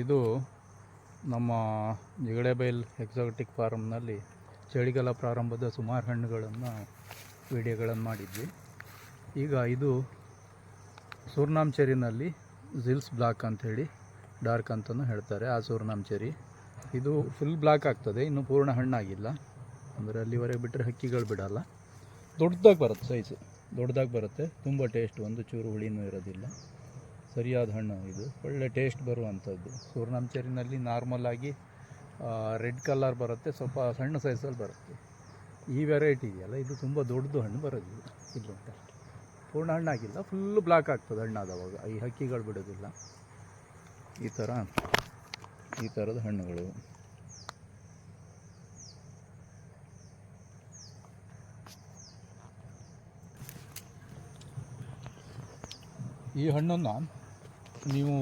ಇದು ನಮ್ಮ ಜಿಗಡೆಬೈಲ್ ಎಕ್ಸಾಟಿಕ್ ಫಾರ್ಮ್ನಲ್ಲಿ ಚಳಿಗಾಲ ಪ್ರಾರಂಭದ ಸುಮಾರು ಹಣ್ಣುಗಳನ್ನು ವಿಡಿಯೋಗಳನ್ನು ಮಾಡಿದ್ವಿ. ಈಗ ಇದು ಸೂರ್ನಾಮ್ ಚೆರಿನಲ್ಲಿ ಜಿಲ್ಸ್ ಬ್ಲಾಕ್ ಅಂಥೇಳಿ ಡಾರ್ಕ್ ಅಂತಲೂ ಹೇಳ್ತಾರೆ. ಆ ಸೂರ್ನಾಮ್ ಚೆರಿ ಇದು ಫುಲ್ ಬ್ಲಾಕ್ ಆಗ್ತದೆ, ಇನ್ನೂ ಪೂರ್ಣ ಹಣ್ಣಾಗಿಲ್ಲ. ಅಂದರೆ ಅಲ್ಲಿವರೆಗೆ ಬಿಟ್ಟರೆ ಹಕ್ಕಿಗಳು ಬಿಡಲ್ಲ. ದೊಡ್ಡದಾಗಿ ಬರುತ್ತೆ, ಸೈಜು ದೊಡ್ಡದಾಗಿ ಬರುತ್ತೆ, ತುಂಬ ಟೇಸ್ಟ್, ಒಂದು ಚೂರು ಹುಳಿನೂ ಇರೋದಿಲ್ಲ. ಸರಿಯಾದ ಹಣ್ಣು ಇದು, ಒಳ್ಳೆ ಟೇಸ್ಟ್ ಬರುವಂಥದ್ದು. ಸೂರ್ನಾಮ್ ಚೆರಿನಲ್ಲಿ ನಾರ್ಮಲಾಗಿ ರೆಡ್ ಕಲರ್ ಬರುತ್ತೆ, ಸ್ವಲ್ಪ ಸಣ್ಣ ಸೈಜಲ್ಲಿ ಬರುತ್ತೆ. ಈ ವೆರೈಟಿ ಇದೆಯಲ್ಲ, ಇದು ತುಂಬ ದೊಡ್ಡದು ಹಣ್ಣು ಬರೋದಿಲ್ಲ. ಇದು ಪೂರ್ಣ ಹಣ್ಣಾಗಿಲ್ಲ, ಫುಲ್ಲು ಬ್ಲಾಕ್ ಆಗ್ತದೆ ಹಣ್ಣಾದವಾಗ, ಈ ಹಕ್ಕಿಗಳು ಬಿಡೋದಿಲ್ಲ. ಈ ಥರದ ಹಣ್ಣುಗಳು. ಈ ಹಣ್ಣನ್ನು ನೀವು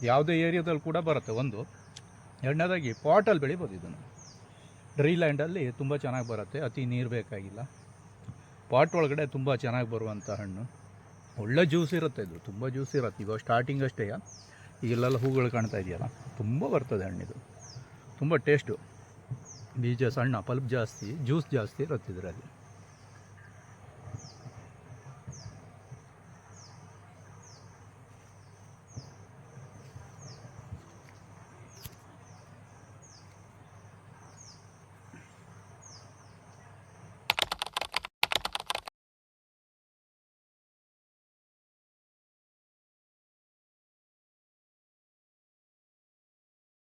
ಯಾವುದೇ ಏರಿಯಾದಲ್ಲಿ ಕೂಡ ಬರುತ್ತೆ. ಒಂದು ಎರಡನೇದಾಗಿ ಪಾಟಲ್ಲಿ ಬೆಳಿಬೋದು. ಇದನ್ನು ಡ್ರೈ ಲ್ಯಾಂಡಲ್ಲಿ ತುಂಬ ಚೆನ್ನಾಗಿ ಬರುತ್ತೆ, ಅತಿ ನೀರು ಬೇಕಾಗಿಲ್ಲ. ಪಾಟ್ ಒಳಗಡೆ ತುಂಬ ಚೆನ್ನಾಗಿ ಬರುವಂಥ ಹಣ್ಣು, ಒಳ್ಳೆ ಜ್ಯೂಸ್ ಇರುತ್ತೆ. ಇದು ತುಂಬ ಜ್ಯೂಸ್ ಇರುತ್ತೆ. ಇವಾಗ ಸ್ಟಾರ್ಟಿಂಗ್ ಅಷ್ಟೇ, ಈಗೆಲ್ಲ ಹೂಗಳು ಕಾಣ್ತಾ ಇದೆಯಲ್ಲ, ತುಂಬ ಬರ್ತದೆ ಹಣ್ಣಿದು, ತುಂಬ ಟೇಸ್ಟು. ಬೀಜ ಸಣ್ಣ, ಪಲ್ಪ್ ಜಾಸ್ತಿ, ಜ್ಯೂಸ್ ಜಾಸ್ತಿ ಇರುತ್ತೆ ಇದರಲ್ಲಿ.